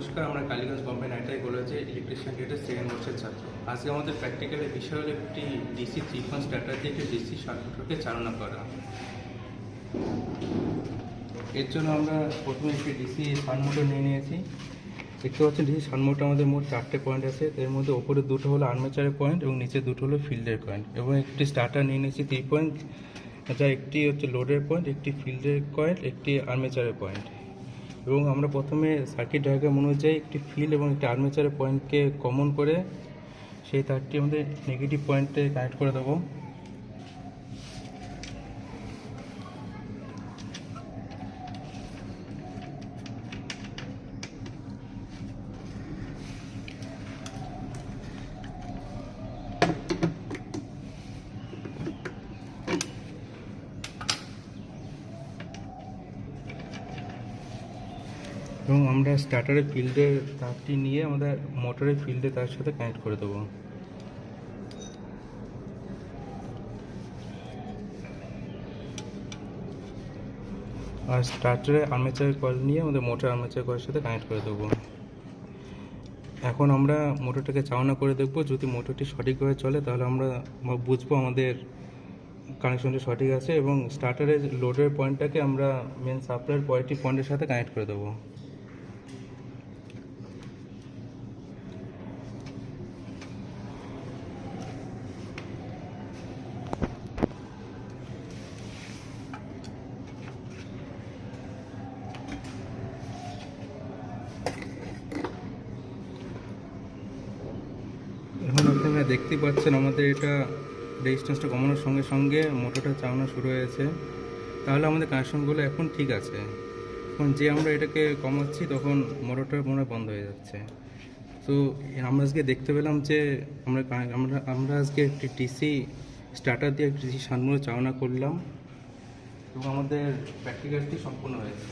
নমস্কার, আমরা কালীগঞ্জ বম্বে আইটিআই কলেজে ইলেকট্রিশিয়ান গেটের সেকেন্ড বর্ষের ছাত্র। আজকে আমাদের প্র্যাকটিক্যালের বিষয় হলো একটি ডিসি 3 স্টার্টার দিয়ে একটি ডিসি শার্ট মোটরকে চালনা করা। এর জন্য আমরা প্রথমে একটি ডিসি শার্ট মোটর নিয়ে নিয়েছি। দেখতে পাচ্ছেন ডিসি শার্ট মোটর আমাদের মোট 4টে পয়েন্ট আছে। এর মধ্যে ওপরে দুটো হলো আর্মেচারের পয়েন্ট এবং নিচে দুটো হলো ফিল্ডের পয়েন্ট, এবং একটি স্টার্টার নিয়ে নিয়েছি 3 পয়েন্ট, যা একটি হচ্ছে লোডের পয়েন্ট, একটি ফিল্ডের পয়েন্ট, একটি আর্মেচারের পয়েন্ট। এবং আমরা প্রথমে সার্কিট ডায়াগ্রাম অনুযায়ী একটি ফিল্ড এবং একটি আর্মেচারের পয়েন্টকে কমন করে সেই তারটি আমাদের নেগেটিভ পয়েন্টে কানেক্ট করে দেবো। এবং আমরা স্টার্টারের ফিল্ডের তারটি নিয়ে আমাদের মোটরের ফিল্ডে তার সাথে কানেক্ট করে দেবো। আর স্টার্টারের আর্মেচারের কয়েল নিয়ে আমাদের মোটর আর্মেচার কয়েলের সাথে কানেক্ট করে দেবো। এখন আমরা মোটরটাকে চালনা করে দেখব। যদি মোটরটি সঠিকভাবে চলে তাহলে আমরা বুঝবো আমাদের কানেকশনটি সঠিক আছে, এবং স্টার্টারের লোডের পয়েন্টটাকে আমরা মেন সাপ্লাইয়ের পয়েন্টের সাথে কানেক্ট করে দেবো। এখন আপনারা দেখতে পাচ্ছেন আমাদের এটা রেজিস্ট্যান্সটা কমানোর সঙ্গে সঙ্গে মোটরটা চালানো শুরু হয়েছে। তাহলে আমাদের কানেকশনগুলো এখন ঠিক আছে। এখন যে আমরা এটাকে কমাচ্ছি তখন মোটরটা মনে হয় বন্ধ হয়ে যাচ্ছে। তো আমরা আজকে দেখতে পেলাম যে আমরা আজকে একটি ডিসি স্টার্টার দিয়ে একটি ডিসি শান্ট মোটর চালনা করলাম এবং আমাদের প্র্যাকটিক্যালটি সম্পূর্ণ হয়েছে।